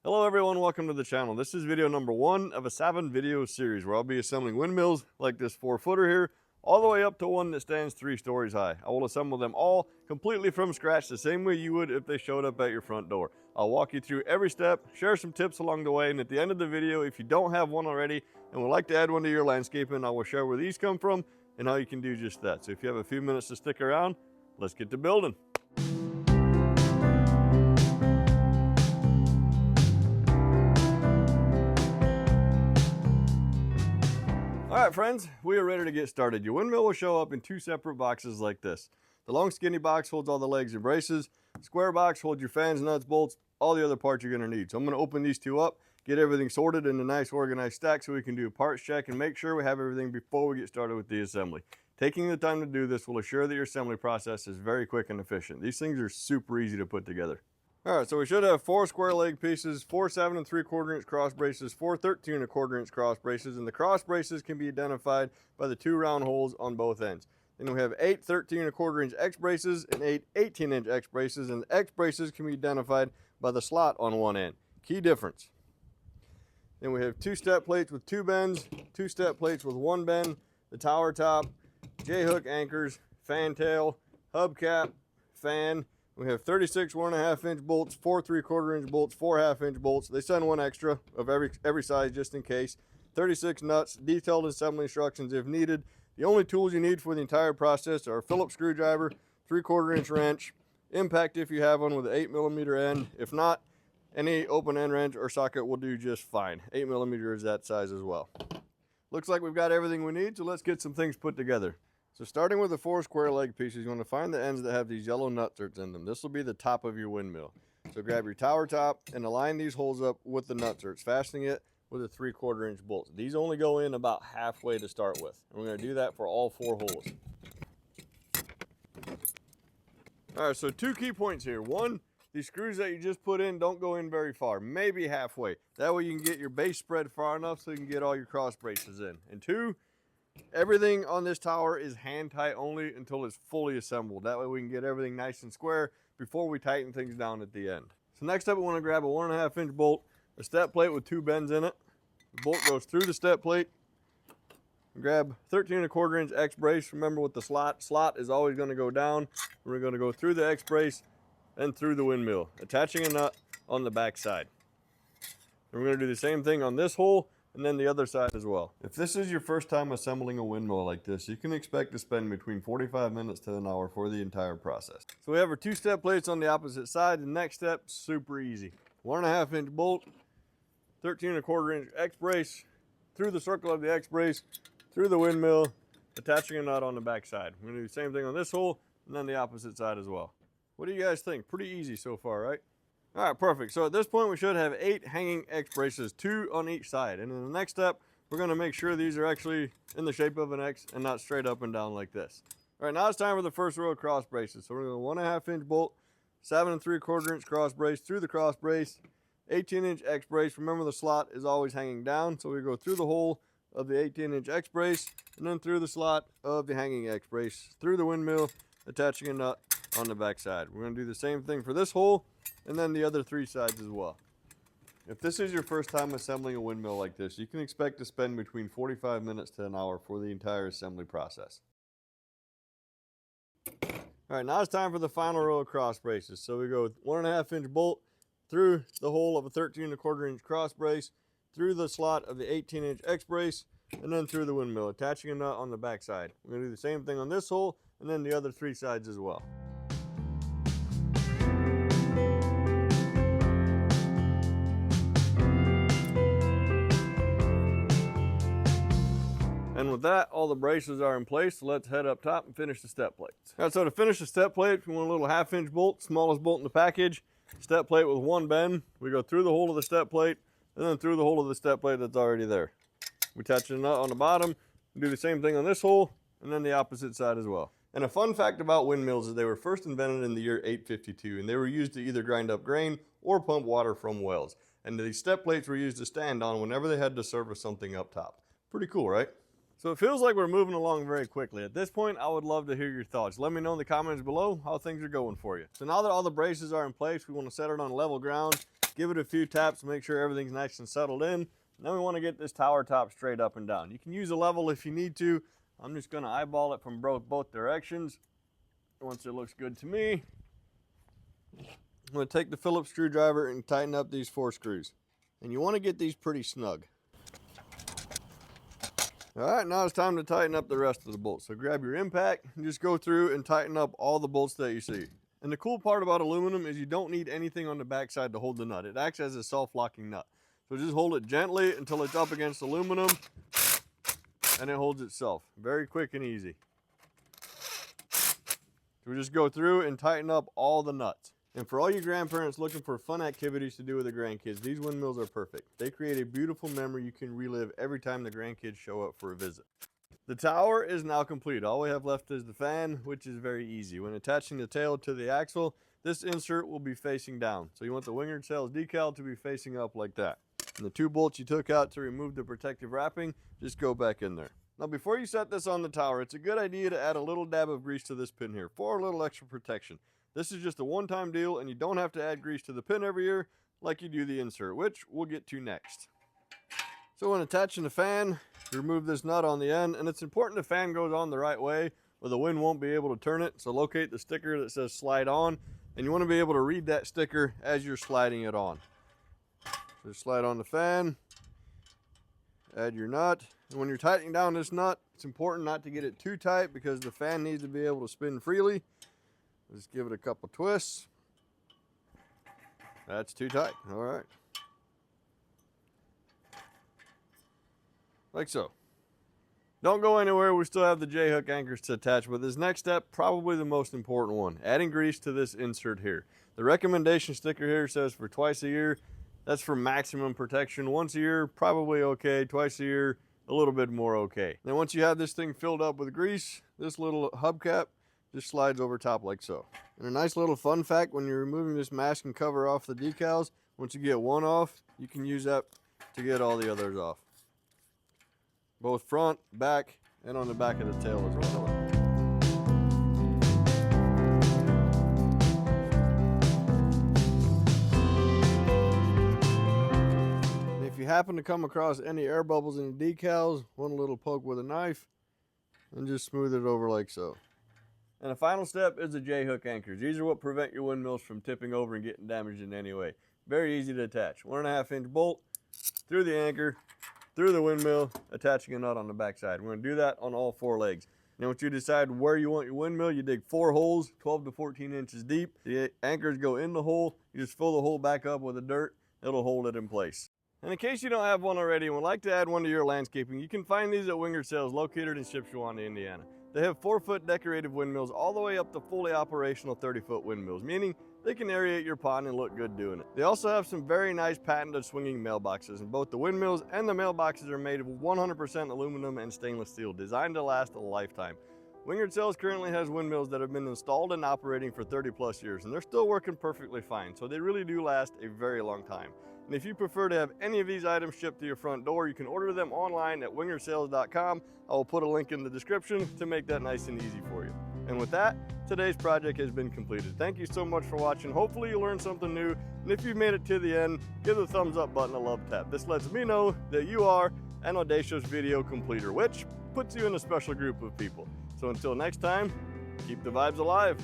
Hello everyone, welcome to the channel. This is video number 1 of a 7 video series where I'll be assembling windmills like this 4-footer here, all the way up to one that stands 3 stories high. I will assemble them all completely from scratch the same way you would if they showed up at your front door. I'll walk you through every step, share some tips along the way, and at the end of the video, if you don't have one already and would like to add one to your landscaping, I will share where these come from and how you can do just that. So if you have a few minutes to stick around, let's get to building. All right, friends, we are ready to get started. Your windmill will show up in 2 separate boxes like this. The long skinny box holds all the legs and braces. Square box holds your fans, nuts, bolts, all the other parts you're gonna need. So I'm gonna open these 2 up, get everything sorted in a nice organized stack so we can do a parts check and make sure we have everything before we get started with the assembly. Taking the time to do this will assure that your assembly process is very quick and efficient. These things are super easy to put together. All right, so we should have 4 square leg pieces, 4 7 3/4 inch cross braces, 4 13 1/4 inch cross braces, and the cross braces can be identified by the 2 round holes on both ends. Then we have 8 13 1/4 inch X braces and 8 18 inch X braces, and the X braces can be identified by the slot on one end. Key difference. Then we have 2 step plates with 2 bends, 2 step plates with 1 bend, the tower top, J-hook anchors, fan tail, hubcap, fan. We have 36 1.5 inch bolts, 4 3/4 inch bolts, 4 1/2 inch bolts. They send 1 extra of every size just in case. 36 nuts, detailed assembly instructions if needed. The only tools you need for the entire process are a Phillips screwdriver, 3/4 inch wrench, impact if you have one with an 8mm end. If not, any open end wrench or socket will do just fine. 8mm is that size as well. Looks like we've got everything we need, so let's get some things put together. So starting with the 4 square leg pieces, you want to find the ends that have these yellow nutserts in them. This will be the top of your windmill. So grab your tower top and align these holes up with the nutserts, fastening it with a 3/4 inch bolt. These only go in about halfway to start with. And we're going to do that for all 4 holes. All right, so 2 key points here. 1, these screws that you just put in don't go in very far, maybe halfway. That way you can get your base spread far enough so you can get all your cross braces in. And 2, everything on this tower is hand tight only until it's fully assembled. That way we can get everything nice and square before we tighten things down at the end. So next up we want to grab a 1.5 inch bolt, a step plate with 2 bends in it. The bolt goes through the step plate. Grab 13 1/4 inch X brace. Remember with the slot is always going to go down. We're going to go through the X brace and through the windmill, attaching a nut on the back side. And we're going to do the same thing on this hole and then the other side as well. If this is your first time assembling a windmill like this, you can expect to spend between 45 minutes to an hour for the entire process. So we have our 2 step plates on the opposite side. The next step, super easy. 1.5 inch bolt, 13 1/4 inch X brace, through the circle of the X brace, through the windmill, attaching a nut on the back side. We're gonna do the same thing on this hole and then the opposite side as well. What do you guys think? Pretty easy so far, right? All right, perfect. So at this point, we should have 8 hanging X braces, 2 on each side. And in the next step, we're gonna make sure these are actually in the shape of an X and not straight up and down like this. All right, now it's time for the first row of cross braces. So we're gonna 1.5 inch bolt, 7 3/4 inch cross brace through the cross brace, 18 inch X brace. Remember the slot is always hanging down. So we go through the hole of the 18 inch X brace and then through the slot of the hanging X brace, through the windmill, attaching a nut on the back side. We're gonna do the same thing for this hole and then the other 3 sides as well. If this is your first time assembling a windmill like this, you can expect to spend between 45 minutes to an hour for the entire assembly process. All right, now it's time for the final row of cross braces. So we go 1.5 inch bolt through the hole of a 13 1/4 inch cross brace, through the slot of the 18 inch X brace, and then through the windmill, attaching a nut on the back side. We're gonna do the same thing on this hole and then the other 3 sides as well. And with that, all the braces are in place, so let's head up top and finish the step plates. All right, so to finish the step plate, we want a little 1/2 inch bolt, smallest bolt in the package, step plate with 1 bend. We go through the hole of the step plate and then through the hole of the step plate that's already there. We attach a nut on the bottom, do the same thing on this hole and then the opposite side as well. And a fun fact about windmills is they were first invented in the year 852, and they were used to either grind up grain or pump water from wells. And these step plates were used to stand on whenever they had to service something up top. Pretty cool, right? So it feels like we're moving along very quickly. At this point, I would love to hear your thoughts. Let me know in the comments below how things are going for you. So now that all the braces are in place, we want to set it on level ground Give it a few taps to make sure everything's nice and settled in. And then we want to get this tower top straight up and down. You can use a level if you need to. I'm just going to eyeball it from both directions. Once it looks good to me, I'm going to take the Phillips screwdriver and tighten up these 4 screws. And you want to get these pretty snug. All right, now it's time to tighten up the rest of the bolts. So grab your impact and just go through and tighten up all the bolts that you see. And the cool part about aluminum is you don't need anything on the backside to hold the nut. It acts as a self-locking nut. So just hold it gently until it's up against aluminum and it holds itself. Very quick and easy. So we just go through and tighten up all the nuts. And for all you grandparents looking for fun activities to do with the grandkids, these windmills are perfect. They create a beautiful memory you can relive every time the grandkids show up for a visit. The tower is now complete. All we have left is the fan, which is very easy. When attaching the tail to the axle, this insert will be facing down. So you want the Wingards Sales decal to be facing up like that. And the 2 bolts you took out to remove the protective wrapping, just go back in there. Now before you set this on the tower, it's a good idea to add a little dab of grease to this pin here for a little extra protection. This is just a one-time deal and you don't have to add grease to the pin every year like you do the insert, which we'll get to next. So when attaching the fan, remove this nut on the end, and it's important the fan goes on the right way or the wind won't be able to turn it. So locate the sticker that says slide on, and you want to be able to read that sticker as you're sliding it on. So slide on the fan, add your nut, and when you're tightening down this nut, it's important not to get it too tight because the fan needs to be able to spin freely. Just give it a couple twists. That's too tight. All right. Like so. Don't go anywhere. We still have the J-hook anchors to attach, but this next step, probably the most important one, adding grease to this insert here. The recommendation sticker here says for twice a year. That's for maximum protection. Once a year, probably okay. Twice a year, a little bit more okay. Then once you have this thing filled up with grease, this little hubcap just slides over top like so. And a nice little fun fact, when you're removing this mask and cover off the decals, once you get one off, you can use that to get all the others off. Both front, back, and on the back of the tail as well. And if you happen to come across any air bubbles in the decals, one little poke with a knife, and just smooth it over like so. And the final step is the J-hook anchors. These are what prevent your windmills from tipping over and getting damaged in any way. Very easy to attach. 1.5 inch bolt through the anchor, through the windmill, attaching a nut on the backside. We're going to do that on all 4 legs. Now once you decide where you want your windmill, you dig 4 holes, 12 to 14 inches deep. The anchors go in the hole. You just fill the hole back up with the dirt. It'll hold it in place. And in case you don't have one already and would like to add one to your landscaping, you can find these at Wingards Sales, located in Shipshewana, Indiana. They have 4-foot decorative windmills all the way up to fully operational 30-foot windmills, meaning they can aerate your pond and look good doing it. They also have some very nice patented swinging mailboxes, and both the windmills and the mailboxes are made of 100% aluminum and stainless steel, designed to last a lifetime. Wingards Sales currently has windmills that have been installed and operating for 30+ years, and they're still working perfectly fine, so they really do last a very long time. And if you prefer to have any of these items shipped to your front door, you can order them online at wingardssales.com. I will put a link in the description to make that nice and easy for you. And with that, today's project has been completed. Thank you so much for watching. Hopefully you learned something new. And if you've made it to the end, give the thumbs up button a love tap. This lets me know that you are an audacious video completer, which puts you in a special group of people. So until next time, keep the vibes alive.